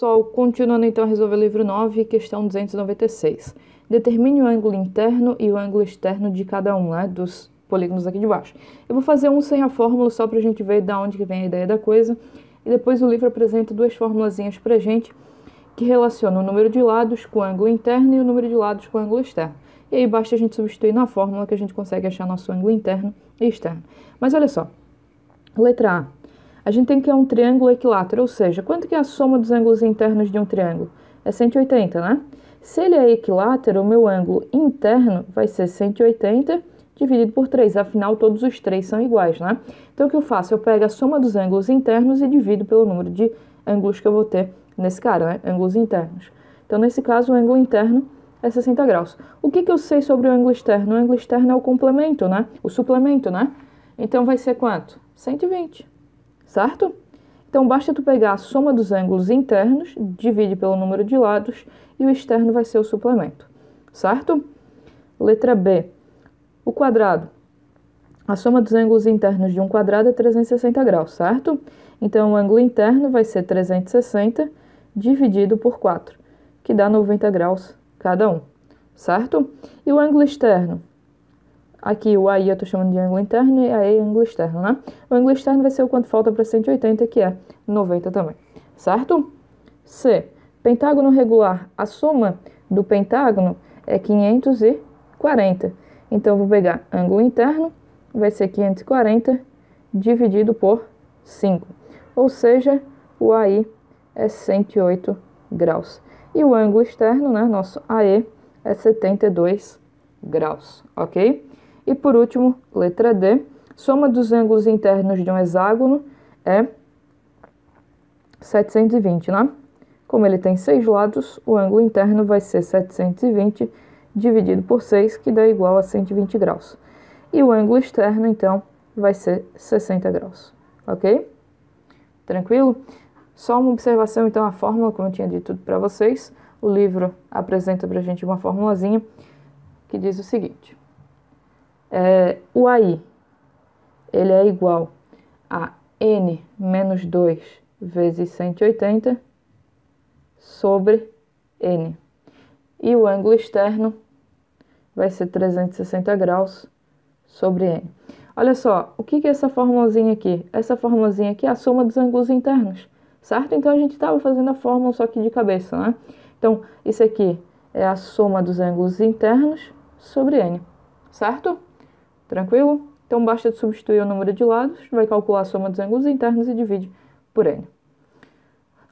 pessoal, continuando então a resolver o livro 9, questão 296. Determine o ângulo interno e o ângulo externo de cada um, né, dos polígonos aqui de baixo. Eu vou fazer um sem a fórmula só para a gente ver de onde que vem a ideia da coisa. E depois o livro apresenta duas formulazinhas para a gente que relacionam o número de lados com o ângulo interno e o número de lados com o ângulo externo. E aí basta a gente substituir na fórmula que a gente consegue achar nosso ângulo interno e externo. Mas olha só, letra A. A gente tem que é um triângulo equilátero, ou seja, quanto que é a soma dos ângulos internos de um triângulo? É 180, né? Se ele é equilátero, o meu ângulo interno vai ser 180 dividido por 3, afinal todos os três são iguais, né? Então o que eu faço? Eu pego a soma dos ângulos internos e divido pelo número de ângulos que eu vou ter nesse cara, né? Ângulos internos. Então nesse caso o ângulo interno é 60 graus. O que eu sei sobre o ângulo externo? O ângulo externo é o complemento, né? O suplemento, né? Então vai ser quanto? 120. Certo? Então, basta tu pegar a soma dos ângulos internos, divide pelo número de lados, e o externo vai ser o suplemento. Certo? Letra B. O quadrado. A soma dos ângulos internos de um quadrado é 360 graus, certo? Então, o ângulo interno vai ser 360 dividido por 4, que dá 90 graus cada um, certo? E o ângulo externo? Aqui o AI eu estou chamando de ângulo interno e AE é ângulo externo, né? O ângulo externo vai ser o quanto falta para 180, que é 90 também, certo? C. Pentágono regular. A soma do pentágono é 540. Então, eu vou pegar ângulo interno, vai ser 540 dividido por 5. Ou seja, o AI é 108 graus. E o ângulo externo, né, nosso AE, é 72 graus, ok? E por último, letra D, soma dos ângulos internos de um hexágono é 720, né? Como ele tem 6 lados, o ângulo interno vai ser 720 dividido por 6, que dá igual a 120 graus. E o ângulo externo, então, vai ser 60 graus, ok? Tranquilo? Só uma observação, então, a fórmula, como eu tinha dito para vocês, o livro apresenta para a gente uma formulazinha que diz o seguinte. O AI, ele é igual a N menos 2 vezes 180 sobre N. E o ângulo externo vai ser 360 graus sobre N. Olha só, o que é essa formulazinha aqui? Essa formulazinha aqui é a soma dos ângulos internos, certo? Então a gente estava fazendo a fórmula só que de cabeça, né? Então, isso aqui é a soma dos ângulos internos sobre N, certo? Tranquilo? Então, basta substituir o número de lados, vai calcular a soma dos ângulos internos e divide por N.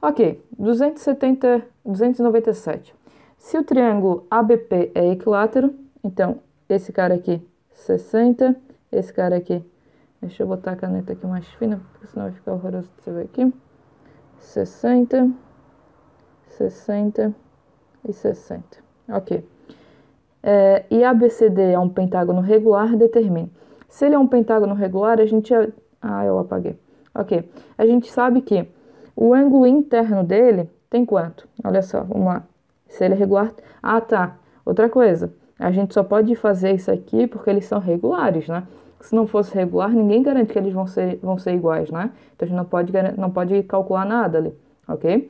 Ok, 297. Se o triângulo ABP é equilátero, então, esse cara aqui, 60, esse cara aqui, deixa eu botar a caneta aqui mais fina, porque senão vai ficar horroroso de você ver aqui, 60, 60 e 60, ok. E ABCD é um pentágono regular, determine. Se ele é um pentágono regular, a gente... eu apaguei. Ok. A gente sabe que o ângulo interno dele tem quanto? Olha só, vamos lá. Se ele é regular... tá. Outra coisa. A gente só pode fazer isso aqui porque eles são regulares, né? Se não fosse regular, ninguém garante que eles vão ser iguais, né? Então, a gente não pode calcular nada ali, ok?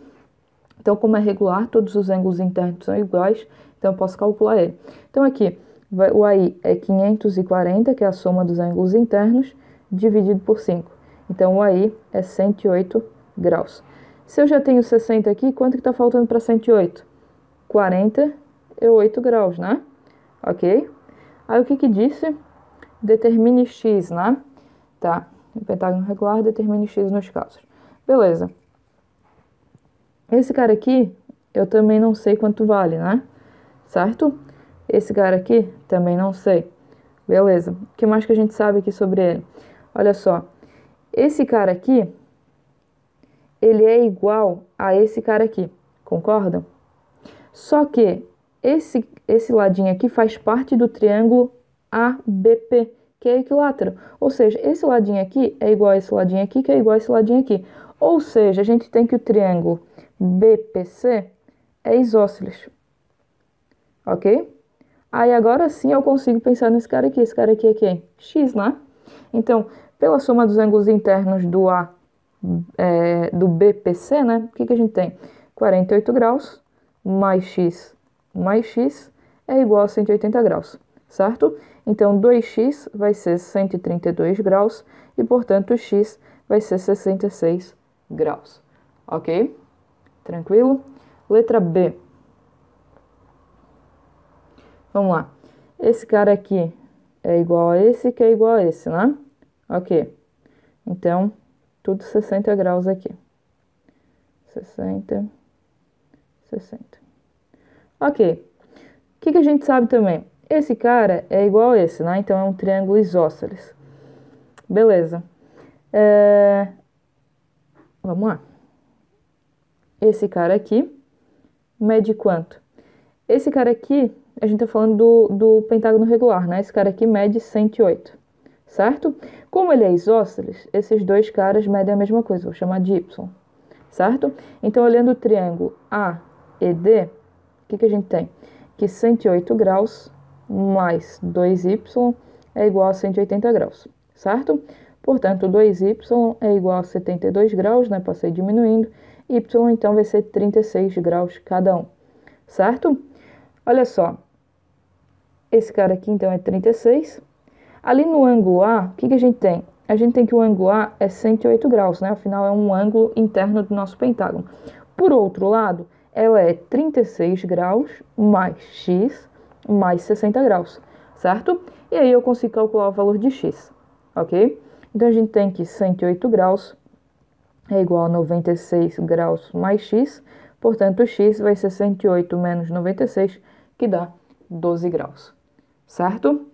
Então, como é regular, todos os ângulos internos são iguais, então eu posso calcular ele. Então, aqui, o AI é 540, que é a soma dos ângulos internos, dividido por 5. Então, o AI é 108 graus. Se eu já tenho 60 aqui, quanto que está faltando para 108? 48 graus, né? Ok? Aí, o que disse? Determine x, né? Tá. O pentágono regular determine x nos casos. Beleza. Esse cara aqui, eu também não sei quanto vale, né? Certo? Esse cara aqui, também não sei. Beleza. O que mais que a gente sabe aqui sobre ele? Olha só. Esse cara aqui, ele é igual a esse cara aqui. Concordam? Só que esse ladinho aqui faz parte do triângulo ABP, que é equilátero. Ou seja, esse ladinho aqui é igual a esse ladinho aqui, que é igual a esse ladinho aqui. Ou seja, a gente tem que o triângulo BPC é isósceles, ok? Aí agora sim eu consigo pensar nesse cara aqui. Esse cara aqui é quem? X, né? Então, pela soma dos ângulos internos do BPC, né? O que a gente tem? 48 graus, mais x é igual a 180 graus, certo? Então, 2x vai ser 132 graus e, portanto, x vai ser 66 graus, ok? Tranquilo? Letra B. Vamos lá. Esse cara aqui é igual a esse, que é igual a esse, né? Ok. Então, tudo 60 graus aqui. 60. Ok. O que a gente sabe também? Esse cara é igual a esse, né? Então, é um triângulo isósceles. Beleza. Vamos lá. Esse cara aqui mede quanto? Esse cara aqui, a gente tá falando do pentágono regular, né? Esse cara aqui mede 108, certo? Como ele é isósceles, esses dois caras medem a mesma coisa, vou chamar de y, certo? Então, olhando o triângulo AED, o que a gente tem? Que 108 graus mais 2y é igual a 180 graus, certo? Portanto, 2y é igual a 72 graus, né? Passei diminuindo. Y, então, vai ser 36 graus cada um, certo? Olha só. Esse cara aqui, então, é 36. Ali no ângulo A, o que a gente tem? A gente tem que o ângulo A é 108 graus, né? Afinal, é um ângulo interno do nosso pentágono. Por outro lado, ela é 36 graus mais x mais 60 graus, certo? E aí eu consigo calcular o valor de x, ok? Então, a gente tem que 108 graus é igual a 96 graus mais x, portanto, x vai ser 108 menos 96, que dá 12 graus, certo?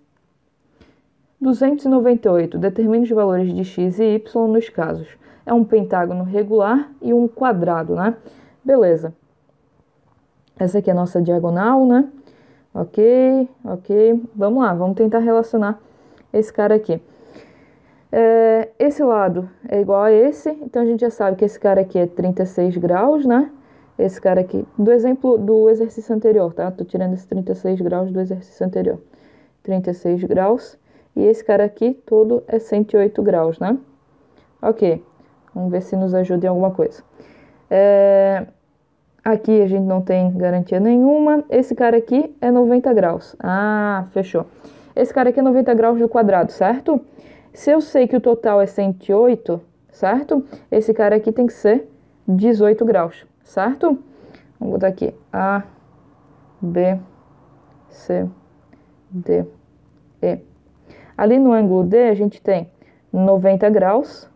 298. Determine os valores de x e y nos casos. É um pentágono regular e um quadrado, né? Beleza. Essa aqui é a nossa diagonal, né? Ok. Vamos lá, vamos tentar relacionar esse cara aqui. Esse lado é igual a esse, então a gente já sabe que esse cara aqui é 36 graus, né? Esse cara aqui, do exemplo do exercício anterior, tá? Tô tirando esse 36 graus do exercício anterior. 36 graus. E esse cara aqui todo é 108 graus, né? Ok. Vamos ver se nos ajuda em alguma coisa. Aqui a gente não tem garantia nenhuma. Esse cara aqui é 90 graus. Ah, fechou. Esse cara aqui é 90 graus do quadrado, certo? Se eu sei que o total é 108, certo? Esse cara aqui tem que ser 18 graus, certo? Vamos botar aqui A, B, C, D, E. Ali no ângulo D a gente tem 90 graus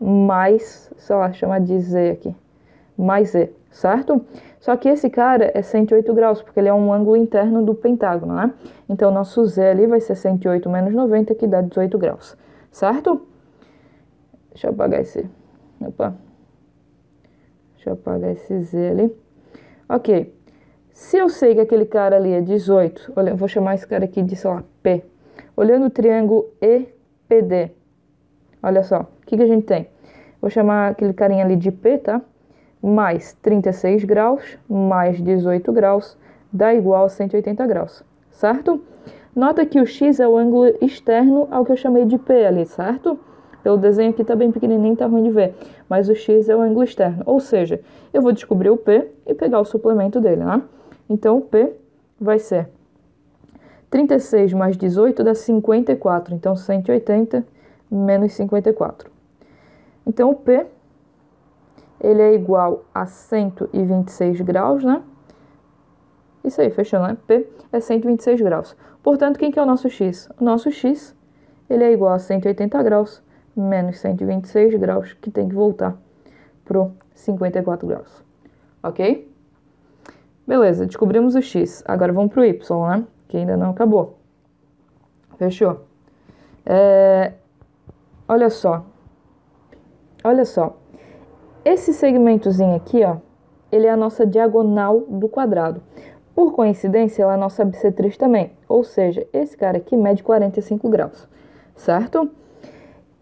mais, sei lá, chama de Z aqui, mais E, certo? Só que esse cara é 108 graus, porque ele é um ângulo interno do pentágono, né? Então, o nosso Z ali vai ser 108 menos 90, que dá 18 graus. Certo? Deixa eu apagar esse... Opa. Deixa eu apagar esse Z ali. Ok. Se eu sei que aquele cara ali é 18... Olha, eu vou chamar esse cara aqui de, sei lá, P. Olhando o triângulo EPD. Olha só. O que a gente tem? Vou chamar aquele carinha ali de P, tá? Mais 36 graus, mais 18 graus, dá igual a 180 graus. Certo? Nota que o x é o ângulo externo ao que eu chamei de P ali, certo? Pelo desenho aqui tá bem pequenininho, tá ruim de ver. Mas o x é o ângulo externo. Ou seja, eu vou descobrir o P e pegar o suplemento dele, né? Então, o P vai ser 36 mais 18 dá 54. Então, 180 menos 54. Então, o P, ele é igual a 126 graus, né? Isso aí, fechou, né? P é 126 graus. Portanto, quem que é o nosso x? O nosso x, ele é igual a 180 graus menos 126 graus, que tem que voltar pro 54 graus. Ok? Beleza, descobrimos o x. Agora vamos pro y, né? Que ainda não acabou. Fechou? Olha só. Olha só. Esse segmentozinho aqui, ó, ele é a nossa diagonal do quadrado. Por coincidência, ela é a nossa bissetriz também. Ou seja, esse cara aqui mede 45 graus, certo?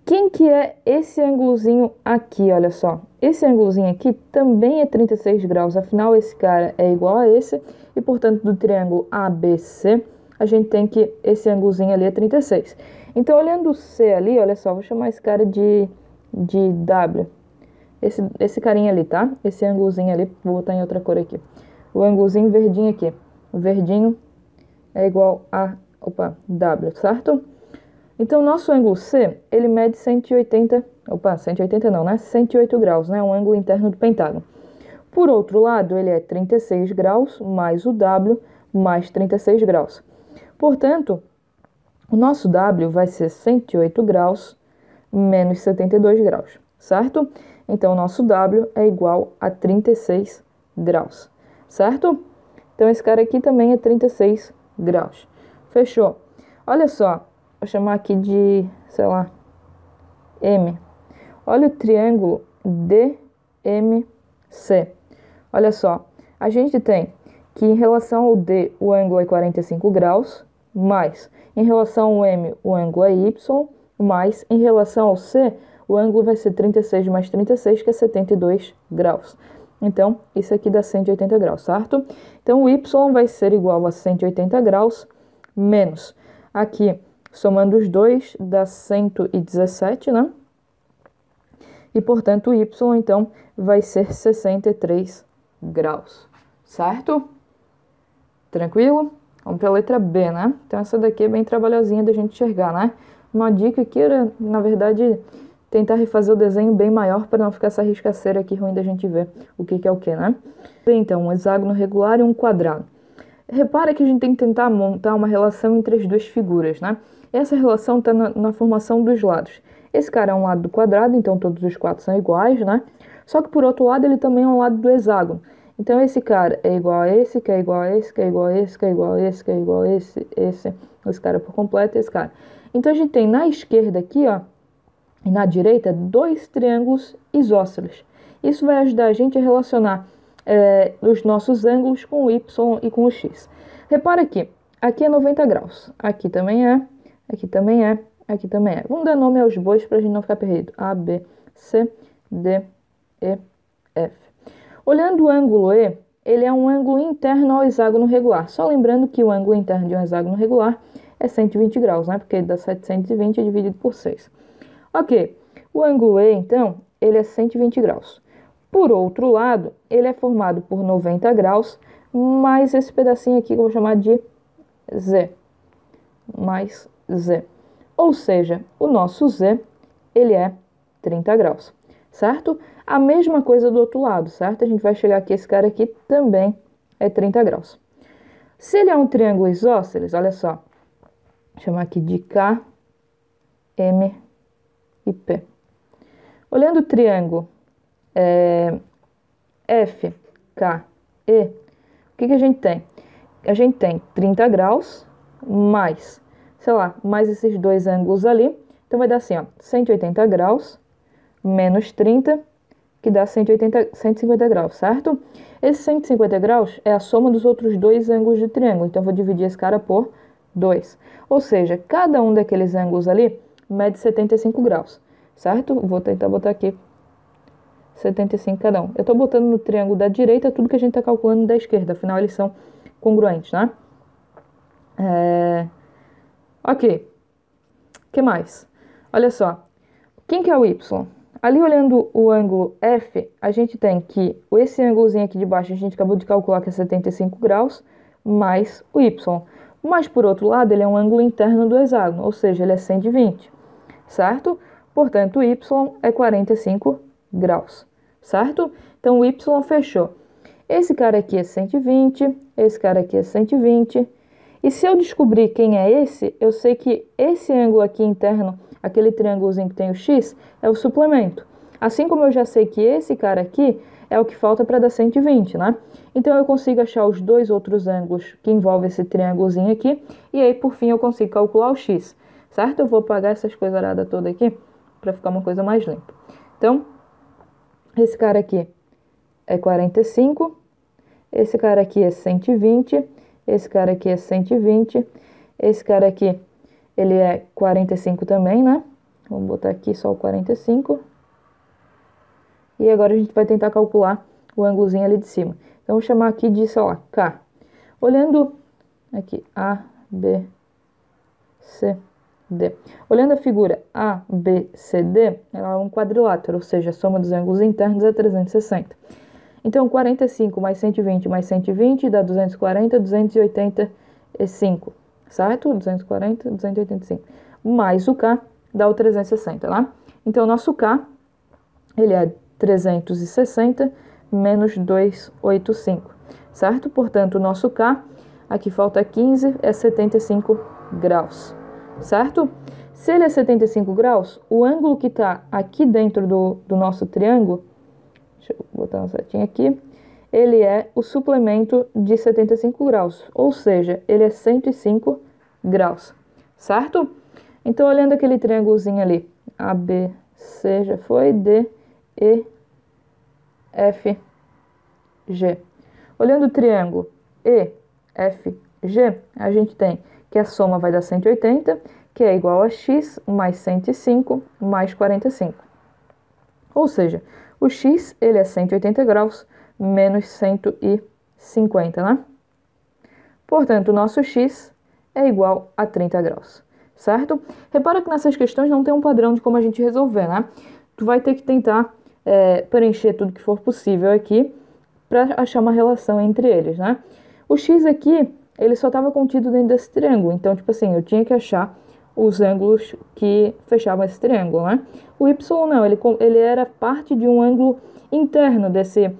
Quem que é esse ângulozinho aqui, olha só? Esse ângulozinho aqui também é 36 graus, afinal esse cara é igual a esse, e portanto do triângulo ABC, a gente tem que esse ângulozinho ali é 36. Então, olhando o C ali, olha só, vou chamar esse cara de W. esse carinha ali, tá? Esse ângulozinho ali, vou botar em outra cor aqui. O ângulozinho verdinho aqui. O verdinho é igual a, W, certo? Então, o nosso ângulo C, ele mede 180 não, né? 108 graus, né? Um ângulo interno do pentágono. Por outro lado, ele é 36 graus mais o W mais 36 graus. Portanto, o nosso W vai ser 108 graus menos 72 graus, certo? Então, o nosso W é igual a 36 graus, certo? Então, esse cara aqui também é 36 graus. Fechou? Olha só, vou chamar aqui de, sei lá, M. Olha o triângulo DMC. Olha só, a gente tem que em relação ao D o ângulo é 45 graus, mais em relação ao M o ângulo é Y, mais em relação ao C o ângulo vai ser 36 mais 36, que é 72 graus. Então, isso aqui dá 180 graus, certo? Então, o Y vai ser igual a 180 graus menos, aqui, somando os dois, dá 117, né? E, portanto, o Y, então, vai ser 63 graus, certo? Tranquilo? Vamos para a letra B, né? Então, essa daqui é bem trabalhosinha da gente enxergar, né? Uma dica aqui era, na verdade, tentar refazer o desenho bem maior para não ficar essa riscaceira aqui ruim da gente ver o que é o que, né? Bem, então, um hexágono regular e um quadrado. Repara que a gente tem que tentar montar uma relação entre as duas figuras, né? Essa relação está na formação dos lados. Esse cara é um lado do quadrado, então todos os quatro são iguais, né? Só que por outro lado ele também é um lado do hexágono. Então esse cara é igual a esse, que é igual a esse, que é igual a esse, que é igual a esse, que é igual a esse cara por completo e esse cara. Então a gente tem na esquerda aqui, ó, e na direita, dois triângulos isósceles. Isso vai ajudar a gente a relacionar os nossos ângulos com o Y e com o X. Repara aqui é 90 graus, aqui também é, aqui também é, aqui também é. Vamos dar nome aos bois para a gente não ficar perdido. A, B, C, D, E, F. Olhando o ângulo E, ele é um ângulo interno ao hexágono regular. Só lembrando que o ângulo interno de um hexágono regular é 120 graus, né? Porque dá 720 dividido por 6. Ok, o ângulo E, então, ele é 120 graus. Por outro lado, ele é formado por 90 graus, mais esse pedacinho aqui que eu vou chamar de Z, mais Z. Ou seja, o nosso Z, ele é 30 graus, certo? A mesma coisa do outro lado, certo? A gente vai chegar aqui, esse cara aqui também é 30 graus. Se ele é um triângulo isósceles, olha só, vou chamar aqui de K, M e P. Olhando o triângulo F, K, E, o que a gente tem? A gente tem 30 graus mais, sei lá, mais esses dois ângulos ali. Então vai dar assim, ó, 180 graus menos 30, que dá 150 graus, certo? Esse 150 graus é a soma dos outros dois ângulos do triângulo. Então eu vou dividir esse cara por 2. Ou seja, cada um daqueles ângulos ali mede 75 graus, certo? Vou tentar botar aqui 75 cada um. Eu estou botando no triângulo da direita tudo que a gente está calculando da esquerda, afinal eles são congruentes, né? Ok. O que mais? Olha só. Quem que é o Y? Ali olhando o ângulo F, a gente tem que esse ângulozinho aqui de baixo a gente acabou de calcular que é 75 graus, mais o Y. Mas por outro lado ele é um ângulo interno do hexágono, ou seja, ele é 120, certo? Portanto, o Y é 45 graus, certo? Então, o Y fechou. Esse cara aqui é 120, esse cara aqui é 120. E se eu descobrir quem é esse, eu sei que esse ângulo aqui interno, aquele triângulozinho que tem o X, é o suplemento. Assim como eu já sei que esse cara aqui é o que falta para dar 120, né? Então, eu consigo achar os dois outros ângulos que envolvem esse triângulozinho aqui. E aí, por fim, eu consigo calcular o X, certo? Eu vou apagar essas coisaradas todas aqui para ficar uma coisa mais limpa. Então, esse cara aqui é 45, esse cara aqui é 120, esse cara aqui é 120, esse cara aqui, ele é 45 também, né? Vamos botar aqui só o 45. E agora a gente vai tentar calcular o ângulozinho ali de cima. Então, vou chamar aqui de, sei lá, K. Olhando aqui, A, B, C, D. Olhando a figura ABCD, ela é um quadrilátero, ou seja, a soma dos ângulos internos é 360. Então, 45 mais 120 dá 240, 285, certo? 240, 285. Mais o K dá o 360, né? Então, o nosso K, ele é 360 menos 285, certo? Portanto, o nosso K, aqui falta 15, é 75 graus, certo? Se ele é 75 graus, o ângulo que está aqui dentro do nosso triângulo, deixa eu botar uma setinha aqui, ele é o suplemento de 75 graus, ou seja, ele é 105 graus, certo? Então, olhando aquele triângulozinho ali, ABC já foi, D, E, F, G. Olhando o triângulo EFG, a gente tem que a soma vai dar 180, que é igual a x mais 105 mais 45. Ou seja, o x ele é 180 graus menos 150, né? Portanto, o nosso x é igual a 30 graus, certo? Repara que nessas questões não tem um padrão de como a gente resolver, né? Tu vai ter que tentar preencher tudo que for possível aqui para achar uma relação entre eles, né? O x aqui, ele só estava contido dentro desse triângulo, então, tipo assim, eu tinha que achar os ângulos que fechavam esse triângulo, né? O y não, ele era parte de um ângulo interno desse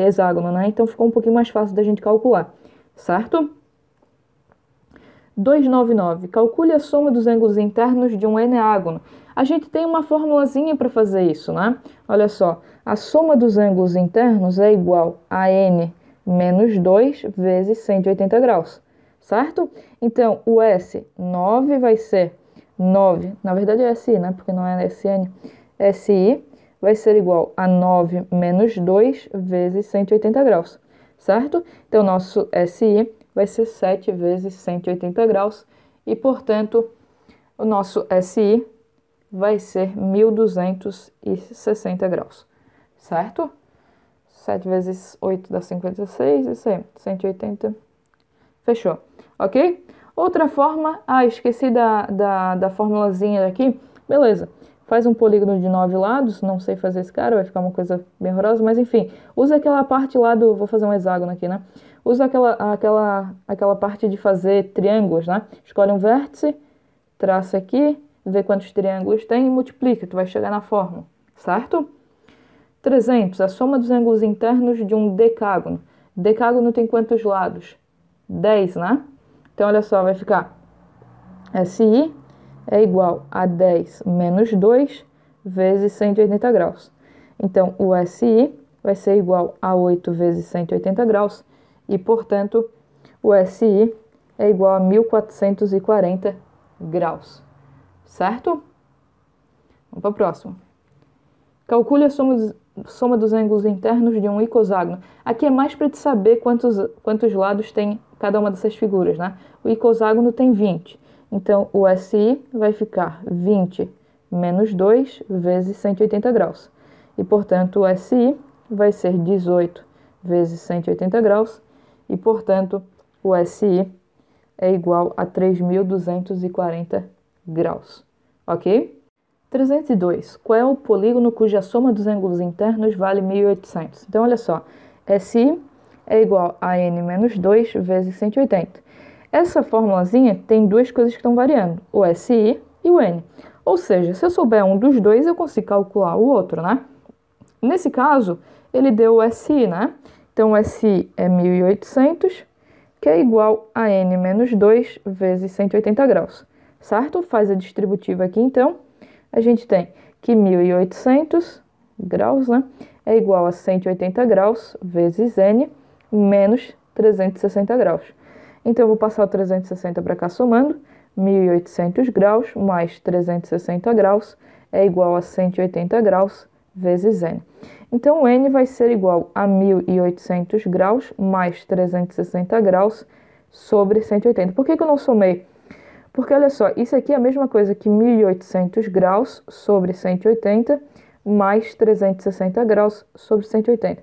hexágono, né? Então, ficou um pouquinho mais fácil da gente calcular, certo? 299. Calcule a soma dos ângulos internos de um eneágono. A gente tem uma formulazinha para fazer isso, né? Olha só, a soma dos ângulos internos é igual a n menos 2 vezes 180 graus, certo? Então, o S9 vai ser 9, na verdade é SI, né? Porque não é SN. SI vai ser igual a 9 menos 2 vezes 180 graus, certo? Então, nosso SI vai ser 7 vezes 180 graus e, portanto, o nosso SI vai ser 1.260 graus, certo? 7 vezes 8 dá 56, isso aí, 180, fechou, ok? Outra forma, esqueci da formulazinha aqui, beleza, faz um polígono de 9 lados, não sei fazer esse cara, vai ficar uma coisa bem horrorosa, mas enfim, usa aquela parte lá vou fazer um hexágono aqui, né? Usa aquela parte de fazer triângulos, né? Escolhe um vértice, traça aqui, vê quantos triângulos tem e multiplica, tu vai chegar na fórmula, certo? 300, a soma dos ângulos internos de um decágono. Decágono tem quantos lados? 10, né? Então, olha só, vai ficar SI é igual a 10 menos 2 vezes 180 graus. Então, o SI vai ser igual a 8 vezes 180 graus e, portanto, o SI é igual a 1.440 graus, certo? Vamos para o próximo. Calcule a soma dos ângulos internos de um icoságono. Aqui é mais para te saber quantos lados tem cada uma dessas figuras, né? O icoságono tem 20. Então, o SI vai ficar 20 menos 2 vezes 180 graus. E, portanto, o SI vai ser 18 vezes 180 graus. E, portanto, o SI é igual a 3.240 graus. Ok? 302. Qual é o polígono cuja soma dos ângulos internos vale 1.800? Então, olha só. SI é igual a n menos 2 vezes 180. Essa formulazinha tem duas coisas que estão variando, o SI e o n. Ou seja, se eu souber um dos dois, eu consigo calcular o outro, né? Nesse caso, ele deu o SI, né? Então, o SI é 1.800, que é igual a n menos 2 vezes 180 graus, certo? Faz a distributiva aqui, então. A gente tem que 1.800 graus, né, é igual a 180 graus vezes n menos 360 graus. Então, eu vou passar o 360 para cá somando. 1.800 graus mais 360 graus é igual a 180 graus vezes n. Então, o n vai ser igual a 1.800 graus mais 360 graus sobre 180. Por que eu não somei? Porque, olha só, isso aqui é a mesma coisa que 1.800 graus sobre 180 mais 360 graus sobre 180.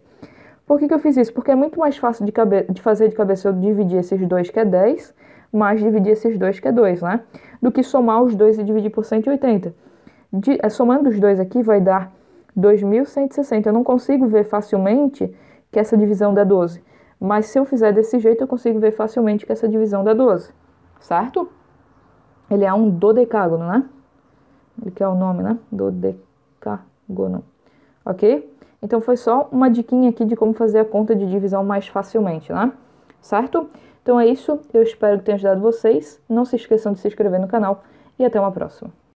Por que eu fiz isso? Porque é muito mais fácil de fazer de cabeça eu dividir esses dois, que é 10, mais dividir esses dois, que é 2, né? Do que somar os dois e dividir por 180. Somando os dois aqui vai dar 2.160. Eu não consigo ver facilmente que essa divisão dá 12. Mas se eu fizer desse jeito, eu consigo ver facilmente que essa divisão dá 12. Certo? Ele é um dodecágono, né? Ele quer o nome, né? Dodecágono. Ok? Então foi só uma diquinha aqui de como fazer a conta de divisão mais facilmente, né? Certo? Então é isso. Eu espero que tenha ajudado vocês. Não se esqueçam de se inscrever no canal e até uma próxima.